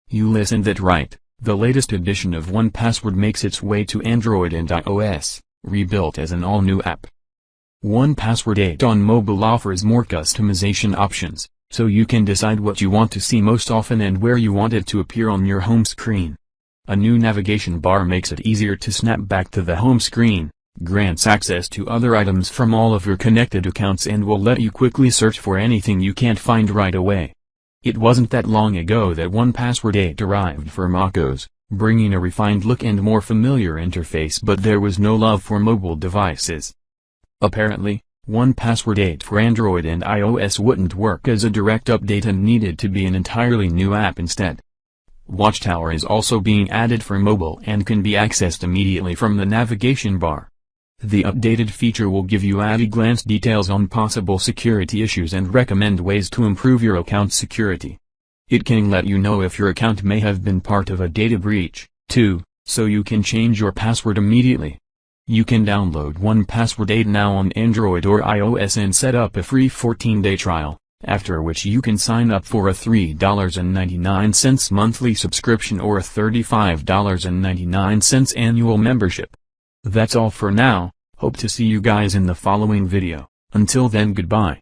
You listened that right, the latest edition of 1Password makes its way to Android and iOS, rebuilt as an all-new app. 1Password 8 on mobile offers more customization options, so you can decide what you want to see most often and where you want it to appear on your home screen. A new navigation bar makes it easier to snap back to the home screen, grants access to other items from all of your connected accounts, and will let you quickly search for anything you can't find right away. It wasn't that long ago that 1Password 8 arrived for macOS, bringing a refined look and more familiar interface, but there was no love for mobile devices. Apparently, 1Password 8 for Android and iOS wouldn't work as a direct update and needed to be an entirely new app instead. Watchtower is also being added for mobile and can be accessed immediately from the navigation bar. The updated feature will give you at-a-glance details on possible security issues and recommend ways to improve your account's security. It can let you know if your account may have been part of a data breach, too, so you can change your password immediately. You can download 1Password 8 now on Android or iOS and set up a free 14-day trial, after which you can sign up for a $3.99 monthly subscription or a $35.99 annual membership. That's all for now. Hope to see you guys in the following video. Until then, goodbye.